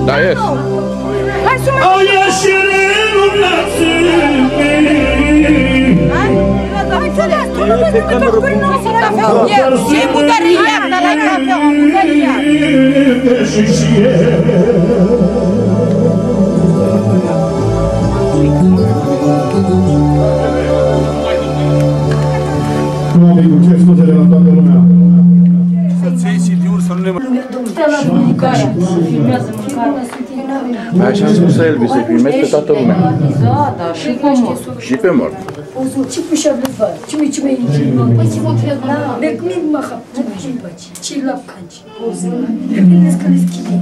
Da, ies. Hai să mai... Hai să le ascultă, vezi că tot cu noi să cafea. Ce mudăria, dar la cafea, o mudăria. Nu am cu ce scuze de la toată lumea. Să-ți iei CD-uri să nu le mai... Așa a spus Elvis, să filmezi pe toată lumea. Da, și pe mort. Și pe mort. Ce pușa vleva, ce mai păi ce mă trebuie, merg mi mă hap, ce faci, ce la canci. Vedeți că le schimbe.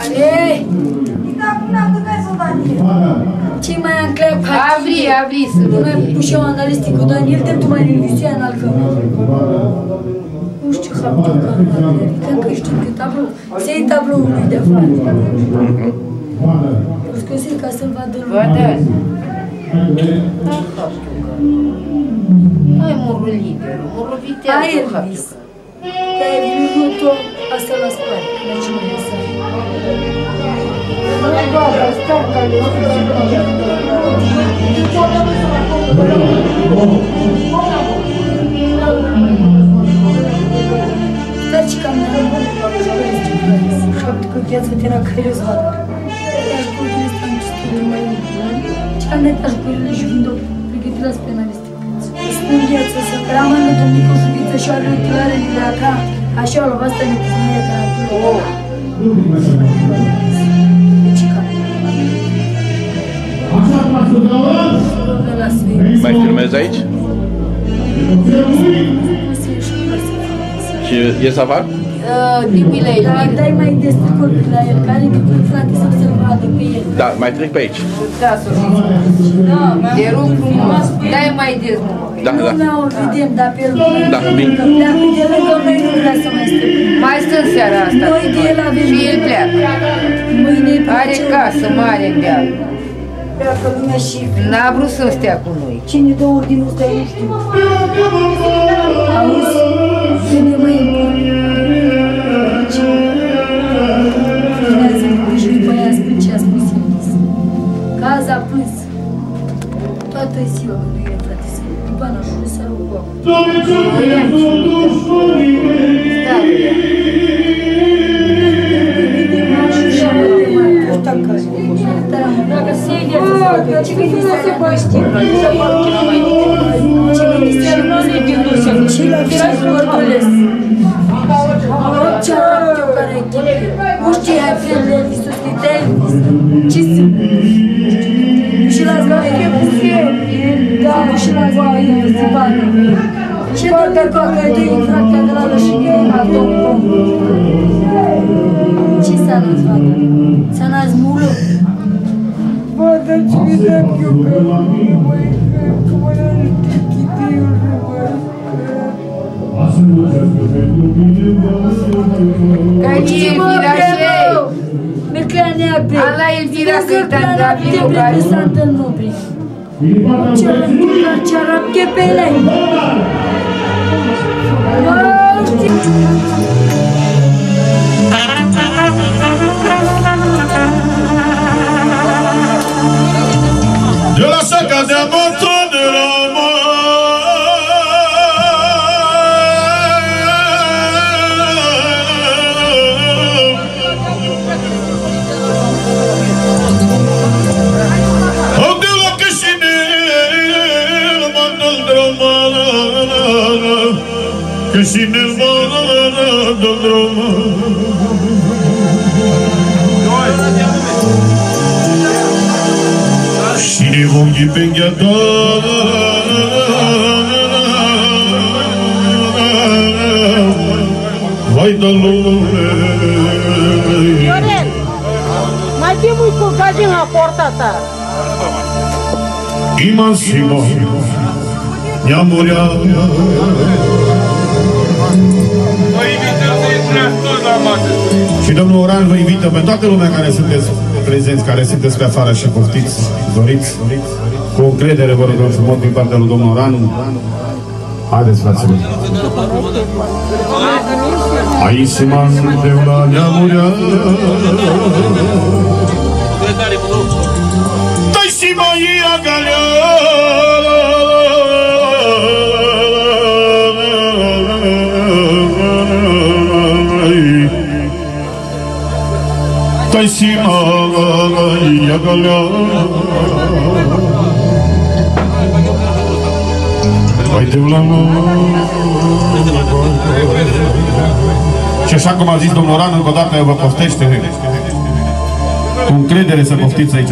Ale! Ce mai am creat ca Abri să nu mai pușa analisti cu Daniel, te tu mai liniștea în alcă. Nu știu ce hap, cred că știu că tablou, se-i tabloul lui de afară. Îl scoase ca să-l vadă lumea. Vadă. Hai morul liderul, morul vitează. Hai Elvis. Te-ai venit tu asta la spate, la ce mai lăsa. Stați cam de la șapte cu viața tera care îți vadă. Te-aș curte ăsta în ce mai ce am net aș curte și vind-o pregătirea penaliste. Spun viață să rămână Domnicu Șubiță și are lucrare de la ca așa o luat asta ne puține de la tine. Mai filmezi aici? Și ies afară? Tipile el. Dar dai mai des tricuri la el, care e frate să-l vadă pe el. Da, mai trec pe aici. Da, să fiți. Te rog frumos, dai mai des. Da, da. Nu o vedem, dar pe el Da, bine. dacă de lângă noi nu vrea să mai stăm. Mai stăm seara asta. Noi de el avem. Și el pleacă. Mâine Are casă mare în deal. pleacă lumea și... N-a vrut să stea cu noi. Cine dă ordinul ăsta, eu nu știu. Auzi? Vede mai și după aia spune ce a spus Elvis. Că azi a plâns. Toată ziua când nu e frate să după n-a jurat să rău cu acum. Dacă se iede să facă, ce ministerul nu știe, să facă ce nu mai ce ministerul nu ne gândușe, și la firaj vortolesc. Ce arată eu care e nu știi, ai fi Elvis, tu scrii de Elvis. Ce sunt? Și la-ți mai e da, și la-ți mai e se bani. Ce de coacă de infracția de la lășine, la domnul. Ce s-a nas, fata? S-a nas mulă? Bă, dar ce-mi dăm eu că măi, că mă știi chitiul și Elvira și Merclea neagră. Ala Elvira cântă la Te prepresantă în nobri. Ce arapche pe lei. De la saca de abandon de Roma. De la Cășinel, mandal de Roma. Cășinel, mandal de Roma. Și ochii pe gheata vai da lume. Ionel, mai fii mui culcat din la porta ta. Imansimo neamurea. Și domnul Oran vă invită pe toată lumea care sunteți prezenți, care sunteți pe afară și poftiți, doriți, cu încredere vă rugăm frumos din partea lui domnul Oran, Haideți, fraților. Aici se mante la neamurea. Dai și mai agalea. Dai și mai agalea. Și așa cum a zis domnul Oran, încă o dată vă poftește cu încredere să poftiți aici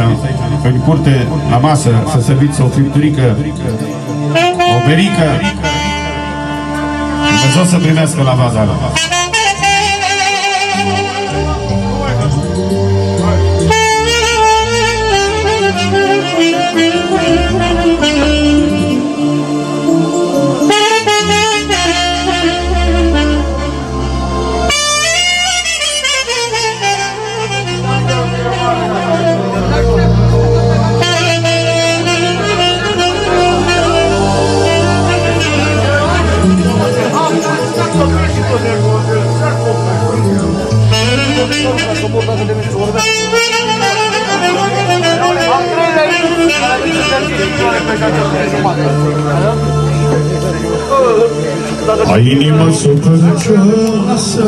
în curte, la masă, să serviți o fripturică, o berică. Dumnezeu să primească la vaza ala. Ai inima sufărăcioasă.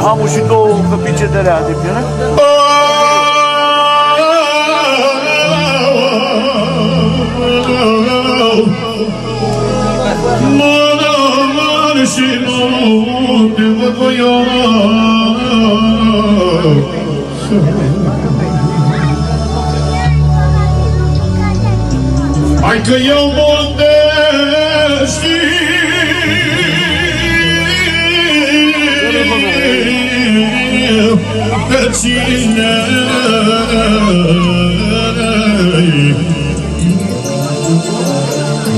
Am și două căpice de rea de piele. Și nu te văd voioară. Hai că eu monte știu pe cine,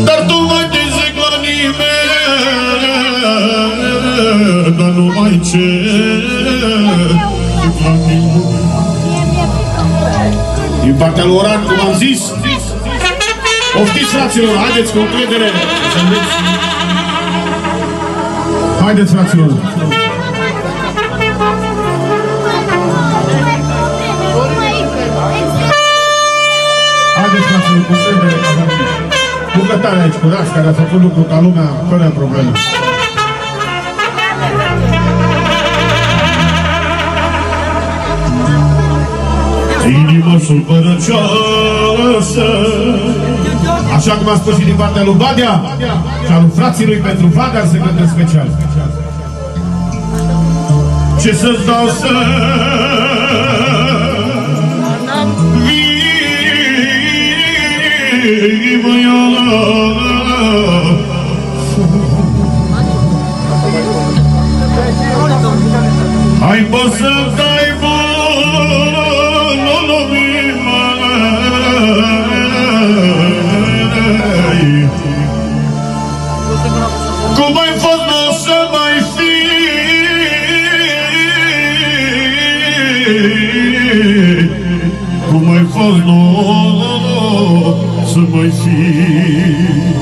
dar tu mai te zic la nimeni, dar nu mai cer la nimeni. Din partea lui Oran, cum am zis, poftiți, fraților, haideți cu încredere să vedeți. Haideți, fraților. Haideți, fraților, cu încredere. Bucătare aici, curați, care a făcut lucru ca lumea, fără probleme. Inima supărăcioasă. Așa cum a spus și din partea lui Badea și a lui frații lui pentru Badea se cântă special. Ce să-ți dau să vii, măioară. Hai, bă, să-mi dai bun, nu lumii măi. Cum ai fost, nu o să mai fii. Cum ai fost, nu o să mai fii.